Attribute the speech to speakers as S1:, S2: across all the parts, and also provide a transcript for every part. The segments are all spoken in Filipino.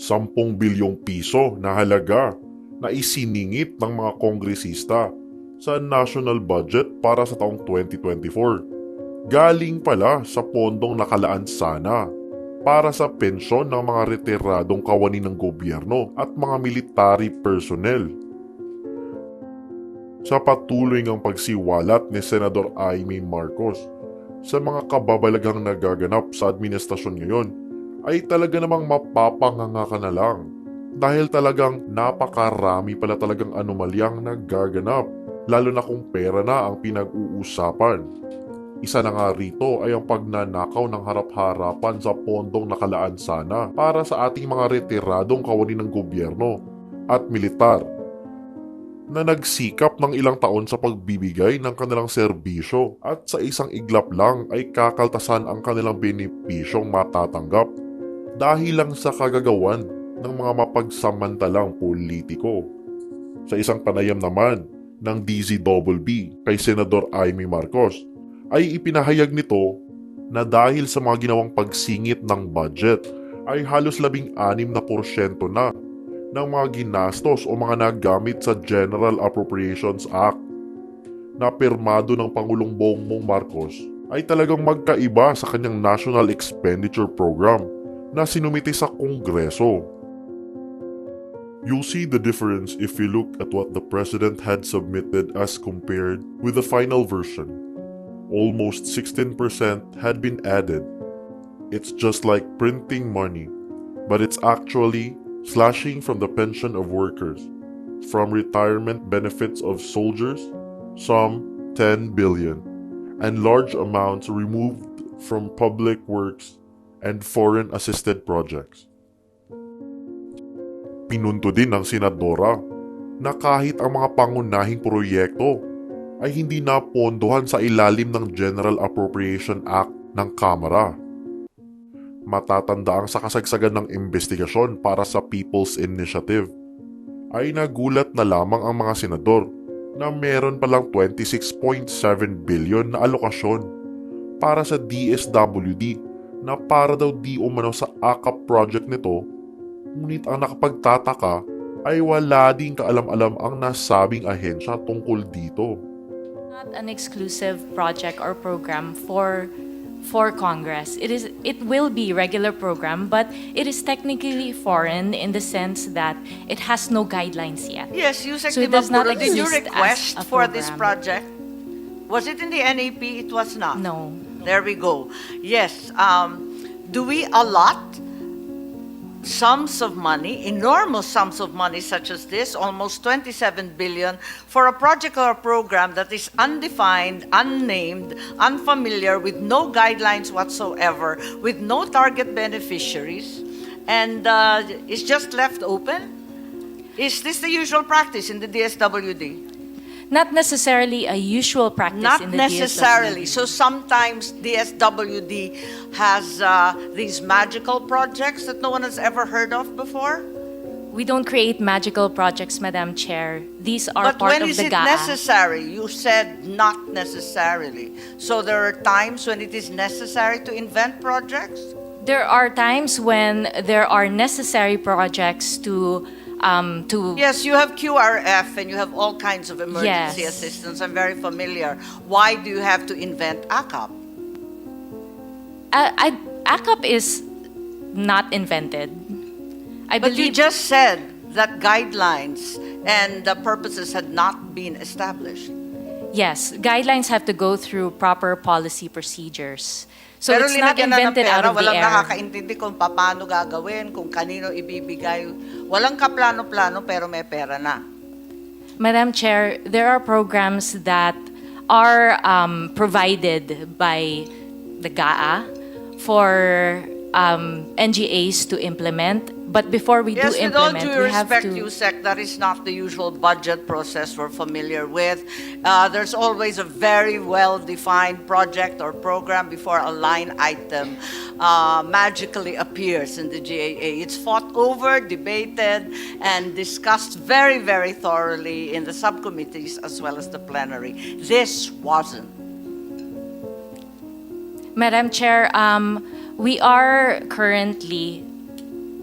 S1: 10 bilyong piso na halaga na isiningit ng mga kongresista sa national budget para sa taong 2024. Galing pala sa pondong nakalaan sana para sa pensyon ng mga retiradong kawani ng gobyerno at mga military personnel. Sa patuloy ng pagsiwalat ni Senador Amy Marcos sa mga kababalaghang nagaganap sa administrasyon ngayon, ay talaga namang mapapanganga ka na lang dahil talagang napakarami pala talagang anomalyang nagaganap, lalo na kung pera na ang pinag-uusapan. Isa na nga rito ay ang pagnanakaw ng harap-harapan sa pondong nakalaan sana para sa ating mga retiradong kawani ng gobyerno at militar na nagsikap ng ilang taon sa pagbibigay ng kanilang serbisyo at sa isang iglap lang ay kakaltasan ang kanilang benepisyong matatanggap dahil lang sa kagagawan ng mga mapagsamantalang politiko. Sa isang panayam naman ng DZBB kay Senador Amy Marcos ay ipinahayag nito na dahil sa mga ginawang pagsingit ng budget ay halos 16% na ng mga ginastos o mga nagamit sa General Appropriations Act na pirmado ng Pangulong Bongbong Marcos ay talagang magkaiba sa kanyang National Expenditure Program na sinumite sa Kongreso. You'll see the difference if you look at what the President had submitted as compared with the final version. Almost 16% had been added. It's just like printing money, but it's actually slashing from the pension of workers, from retirement benefits of soldiers, some 10 billion, and large amounts removed from public works and foreign-assisted projects. Pinunto din ng senadora na kahit ang mga pangunahing proyekto ay hindi napondohan sa ilalim ng General Appropriation Act ng Kamara. Matatanda ang sa kasagsagan ng investigasyon para sa People's Initiative ay nagulat na lamang ang mga senador na meron palang 26.7 billion na alokasyon para sa DSWD na para daw di umano sa AKAP project nito, ngunit ang nakapagtataka ay wala ding kaalam-alam ang nasabing ahensya tungkol dito.
S2: Not an exclusive project or program for Congress. It will be regular program, but it is technically foreign in the sense that it has no guidelines yet.
S3: Yes, you said,
S2: So it does not
S3: did you
S2: exist
S3: request
S2: as a
S3: for this
S2: program.
S3: project? Was it in the NAP? It was not.
S2: No.
S3: There we go. Yes. Do we allot sums of money, enormous sums of money such as this, almost 27 billion, for a project or a program that is undefined, unnamed, unfamiliar, with no guidelines whatsoever, with no target beneficiaries, and is just left open? Is this the usual practice in the DSWD?
S2: Not necessarily a usual practice
S3: Not
S2: in the
S3: necessarily.
S2: DSWD.
S3: So sometimes DSWD has these magical projects that no one has ever heard of before.
S2: We don't create magical projects, Madam Chair. These are
S3: But
S2: part
S3: when
S2: of
S3: is
S2: the
S3: it
S2: GAA.
S3: necessary? You said not necessarily. So there are times when it is necessary to invent projects?
S2: There are times when there are necessary projects to
S3: Yes, you have QRF and you have all kinds of emergency
S2: Yes.
S3: assistance. I'm very familiar. Why do you have to invent AKAP?
S2: AKAP is not invented. I
S3: But you
S2: believe
S3: just said that guidelines and the purposes had not been established.
S2: yes, guidelines have to go through proper policy procedures. So
S3: Pero
S2: it's not
S3: linagyan na ng
S2: invented out
S3: pera,
S2: of the
S3: walang
S2: air.
S3: nakakaintindi kung paano gagawin, kung kanino ibibigay. Walang kaplano-plano pero may pera na.
S2: Madam Chair, there are programs that are provided by the GAA for NGAs to implement. But before we
S3: Yes,
S2: do
S3: with all
S2: implement,
S3: due
S2: we have
S3: respect,
S2: to...
S3: USEC, that is not the usual budget process we're familiar with. There's always a very well-defined project or program before a line item magically appears in the GAA. It's fought over, debated, and discussed very, very thoroughly in the subcommittees as well as the plenary. This wasn't.
S2: Madam Chair, we are currently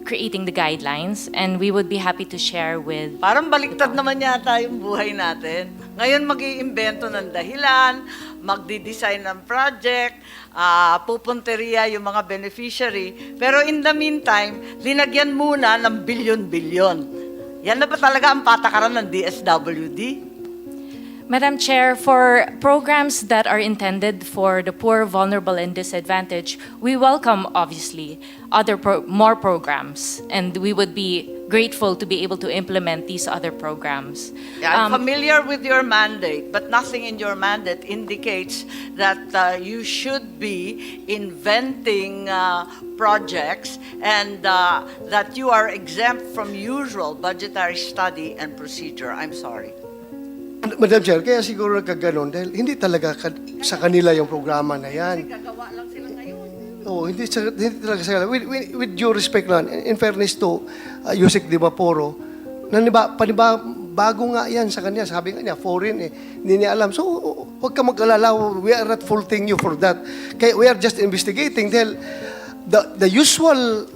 S2: creating the guidelines, and we would be happy to share with.
S3: Parang baliktad naman yata yung buhay natin. Ngayon mag-iimbento ng dahilan, magdi-design ng project, pupunteriya yung mga beneficiary. Pero in the meantime, linagyan muna ng bilyon-bilyon. Yan na ba talaga ang patakaran ng DSWD?
S2: Madam Chair, for programs that are intended for the poor, vulnerable, and disadvantaged, we welcome, obviously, more programs, and we would be grateful to be able to implement these other programs.
S3: Yeah, I'm familiar with your mandate, but nothing in your mandate indicates that you should be inventing projects and that you are exempt from usual budgetary study and procedure. I'm sorry.
S4: Madam Chair, kaya siguro nagkaganon dahil hindi talaga sa kanila yung programa na yan.
S3: Gagawa lang sila ngayon.
S4: Oo, hindi talaga sa kanila. With due respect naman, in fairness to Yusek Di Vaporo, bago nga yan sa kanya. Sabi nga niya, foreign hindi niya alam. So, huwag ka mag-alala, we are not faulting you for that. Kaya we are just investigating dahil the usual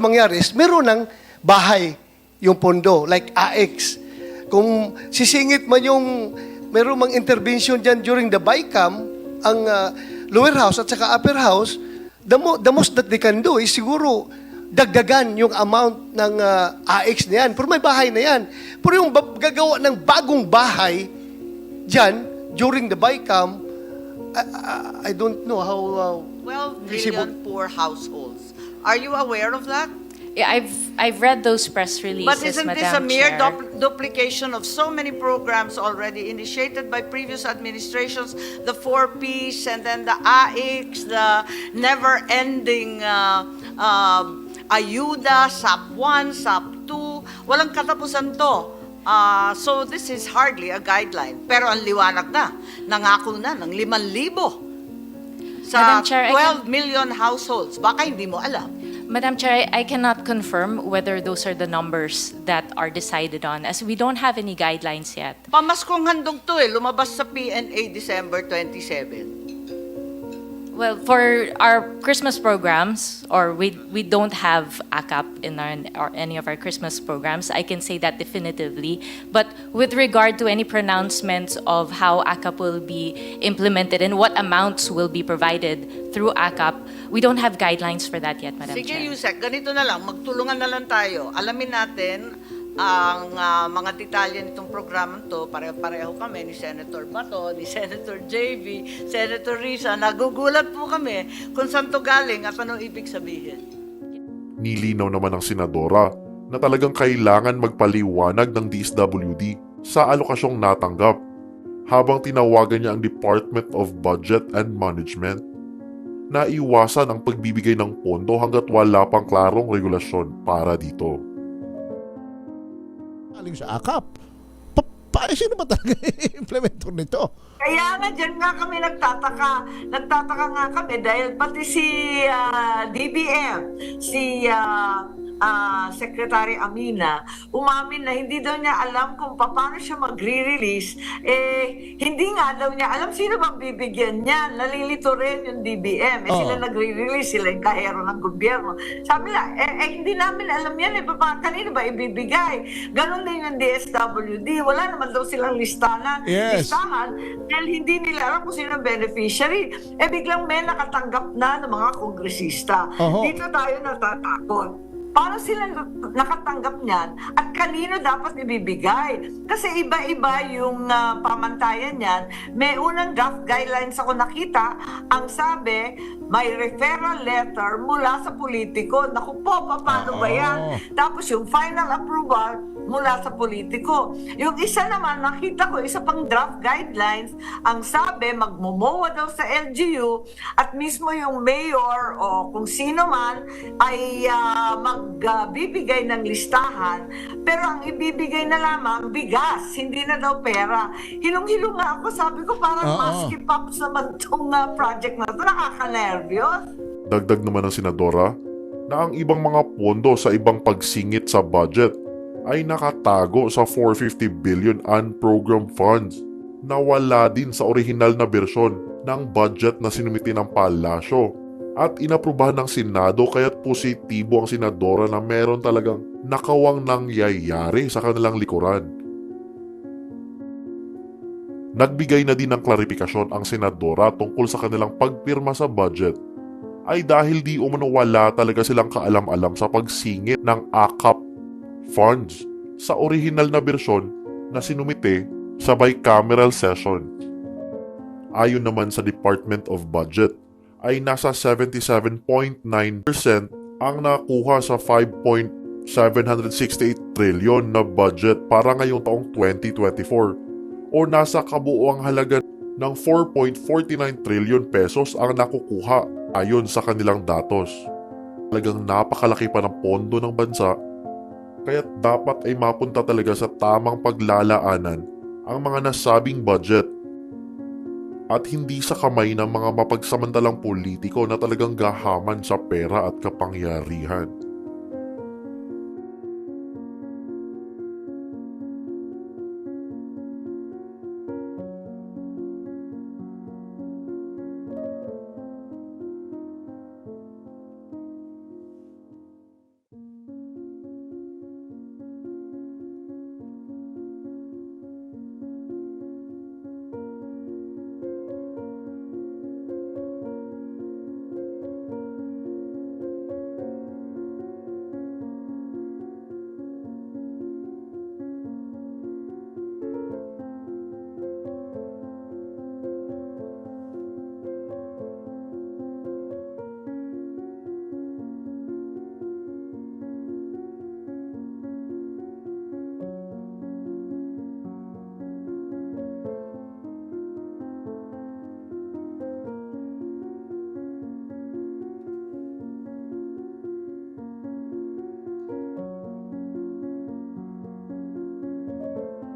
S4: mangyari is meron ng bahay yung pondo, like AX. Kung sisingit man yung meron mang intervention dyan during the BICAM, ang lower house at saka upper house, the most that they can do is siguro dagdagan yung amount ng AX na yan. Pero may bahay na yan. Pero yung gagawa ng bagong bahay dyan during the BICAM, I don't know how...
S3: 12 million poor households. Are you aware of that?
S2: Yeah, I've read those press releases,
S3: But isn't this a
S2: Madam
S3: mere
S2: Chair.
S3: duplication of so many programs already initiated by previous administrations? The 4Ps and then the AX, the never-ending ayuda, SAP 1, SAP 2. Walang katapusan to. So this is hardly a guideline. Pero ang liwanag na, nangako na ng 5,000 sa
S2: Madam Chair,
S3: 12 million households. Baka hindi mo alam.
S2: Madam Chair, I cannot confirm whether those are the numbers that are decided on, as we don't have any guidelines yet.
S3: Pamaskong handog to lumabas sa PNA December 27.
S2: Well, for our Christmas programs, or we don't have AKAP in or any of our Christmas programs, I can say that definitively. But with regard to any pronouncements of how AKAP will be implemented and what amounts will be provided through AKAP, we don't have guidelines for that yet, Madam
S3: Sige,
S2: Chair.
S3: Yusek, ganito na lang, magtulungan na lang tayo. Alamin natin ang mga detalye nitong programa to. Pareho kami ni Senator Bato, ni Senator JV, Senator Risa. Nagugulat po kami kung saan to galing at anong ibig sabihin.
S1: Nilinaw naman ng senadora na talagang kailangan magpaliwanag ng DSWD sa alokasyong natanggap habang tinawagan niya ang Department of Budget and Management na iwasan ang pagbibigay ng pondo hanggat wala pang klarong regulasyon para dito.
S5: Aling sa AKAP. Sino ba talaga implementor nito?
S6: Kaya nga, dyan nga kami nagtataka. Nagtataka nga kami dahil pati si DBM, si Secretary Amina, umamin na hindi daw niya alam kung paano siya magre-release. Hindi nga daw niya alam sino bang bibigyan niya. Nalilito rin yung DBM. Sila nagre-release, sila yung kahero ng gobyerno. Sabi na, hindi namin alam yan. Kanino ba ibibigay? Ganon din yung DSWD. Wala naman daw silang listahan dahil hindi nila alam kung sino ang beneficiary. Biglang may nakatanggap na ng mga kongresista. Dito tayo natatakot. Paano sila nakatanggap niyan at kanino dapat ibibigay? Kasi iba-iba yung pamantayan niyan. May unang draft guidelines ako nakita, ang sabi, may referral letter mula sa politiko. Naku po, paano ba yan? Tapos yung final approval mula sa politiko. Yung isa naman, nakita ko, isa pang draft guidelines, ang sabi, magmumowa daw sa LGU at mismo yung mayor o kung sino man ay magbibigay ng listahan, pero ang ibibigay na lamang bigas, hindi na daw pera. Hilong-hilong nga ako, sabi ko parang maskip up naman itong project na ito, nakaka-nervyos.
S1: Dagdag naman ng senadora na ang ibang mga pondo sa ibang pagsingit sa budget ay nakatago sa 450 billion unprogrammed funds na wala din sa orihinal na bersyon ng budget na sinumiti ng palasyo at inaprubahan ng Senado kaya't positibo ang senadora na meron talagang nakawang nangyayari sa kanilang likuran. Nagbigay na din ng klarifikasyon ang senadora tungkol sa kanilang pagpirma sa budget ay dahil di umano wala talaga silang kaalam-alam sa pagsingit ng AKAP funds sa orihinal na bersyon na sinumite sa bicameral session. Ayon naman sa Department of Budget, ay nasa 77.9% ang nakuha sa 5.768 trillion na budget para ngayong taong 2024 o nasa kabuuang halaga ng 4.49 trillion pesos ang nakukuha ayon sa kanilang datos. Talagang napakalaki pa ng pondo ng bansa kaya't dapat ay mapunta talaga sa tamang paglalaanan ang mga nasabing budget at hindi sa kamay ng mga mapagsamantalang politiko na talagang gahaman sa pera at kapangyarihan.